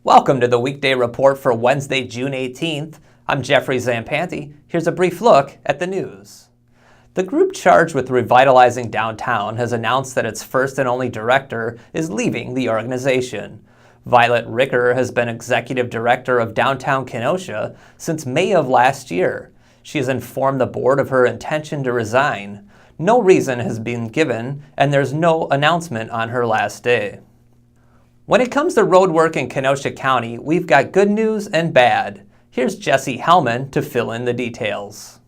Welcome to the Weekday Report for Wednesday, June 18th. I'm Jeffrey Zampanti. Here's a brief look at the news. The group charged with revitalizing downtown has announced that its first and only director is leaving the organization. Violet Ricker has been executive director of downtown Kenosha since May of last year. She has informed the board of her intention to resign. No reason has been given, and there's no announcement on her last day. When it comes to road work in Kenosha County, we've got good news and bad. Here's Jesse Hellman to fill in the details.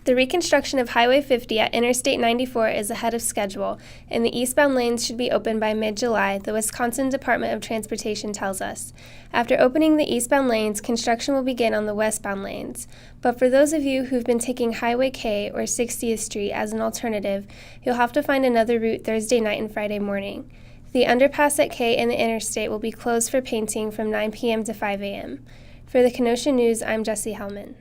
The reconstruction of Highway 50 at Interstate 94 is ahead of schedule, and the eastbound lanes should be open by mid-July, the Wisconsin Department of Transportation tells us. After opening the eastbound lanes, construction will begin on the westbound lanes. But for those of you who've been taking Highway K or 60th Street as an alternative, you'll have to find another route Thursday night and Friday morning. The underpass at K and the interstate will be closed for painting from 9 p.m. to 5 a.m. For the Kenosha News, I'm Jesse Hellman.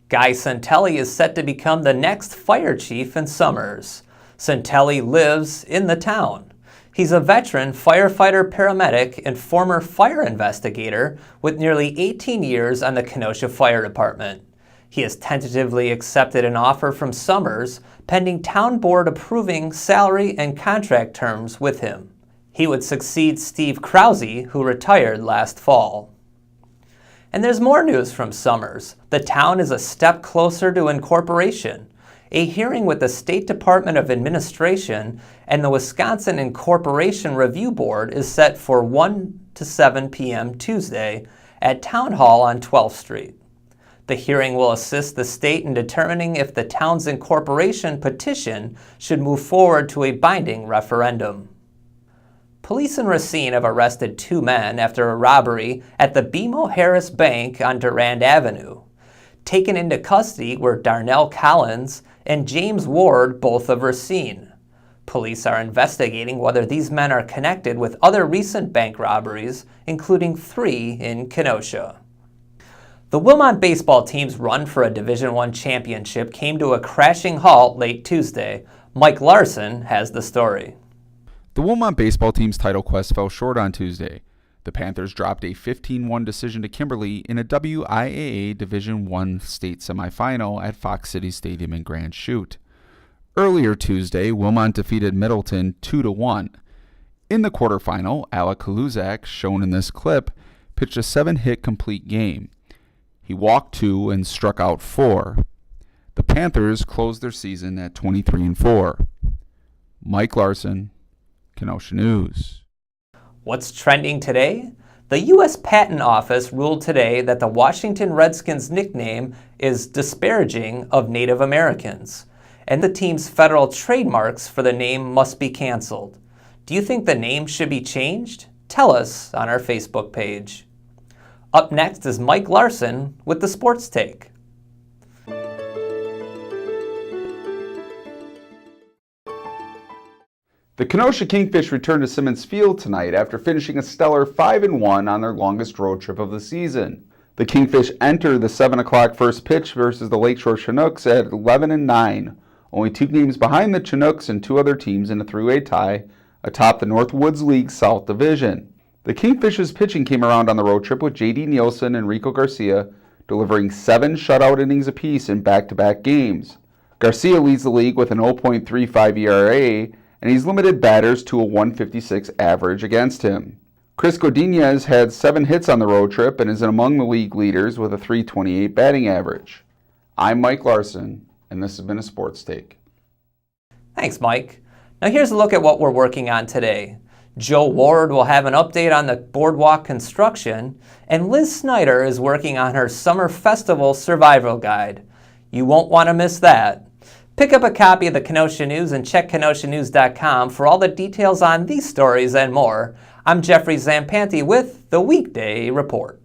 Guy Santelli is set to become the next fire chief in Summers. Santelli lives in the town. He's a veteran firefighter, paramedic, and former fire investigator with nearly 18 years on the Kenosha Fire Department. He has tentatively accepted an offer from Summers, pending town board approving salary and contract terms with him. He would succeed Steve Krause, who retired last fall. And there's more news from Summers. The town is a step closer to incorporation. A hearing with the State Department of Administration and the Wisconsin Incorporation Review Board is set for 1 to 7 p.m. Tuesday at Town Hall on 12th Street. The hearing will assist the state in determining if the town's incorporation petition should move forward to a binding referendum. Police in Racine have arrested 2 men after a robbery at the BMO Harris Bank on Durand Avenue. Taken into custody were Darnell Collins and James Ward, both of Racine. Police are investigating whether these men are connected with other recent bank robberies, including 3 in Kenosha. The Wilmot baseball team's run for a Division I championship came to a crashing halt late Tuesday. Mike Larson has the story. The Wilmot baseball team's title quest fell short on Tuesday. The Panthers dropped a 15-1 decision to Kimberly in a WIAA Division I state semifinal at Fox City Stadium in Grand Chute. Earlier Tuesday, Wilmot defeated Middleton 2-1. In the quarterfinal, Alec Kaluzak, shown in this clip, pitched a 7-hit complete game. He walked 2 and struck out 4. The Panthers closed their season at 23-4. Mike Larson, Kenosha News. What's trending today? The U.S. Patent Office ruled today that the Washington Redskins nickname is disparaging of Native Americans, and the team's federal trademarks for the name must be canceled. Do you think the name should be changed? Tell us on our Facebook page. Up next is Mike Larson with the Sports Take. The Kenosha Kingfish returned to Simmons Field tonight after finishing a stellar 5-1 on their longest road trip of the season. The Kingfish enter the 7 o'clock first pitch versus the Lakeshore Chinooks at 11-9, only 2 games behind the Chinooks and 2 other teams in a 3-way tie atop the Northwoods League South Division. The Kingfish's pitching came around on the road trip with J.D. Nielsen and Rico Garcia delivering 7 shutout innings apiece in back-to-back games. Garcia leads the league with an 0.35 ERA, and he's limited batters to a 156 average against him. Chris Godinez had 7 hits on the road trip and is among the league leaders with a 328 batting average. I'm Mike Larson, and this has been a Sports Take. Thanks, Mike. Now here's a look at what we're working on today. Joe Ward will have an update on the boardwalk construction, and Liz Snyder is working on her Summer Festival Survival Guide. You won't want to miss that. Pick up a copy of the Kenosha News and check KenoshaNews.com for all the details on these stories and more. I'm Jeffrey Zampanti with the Weekday Report.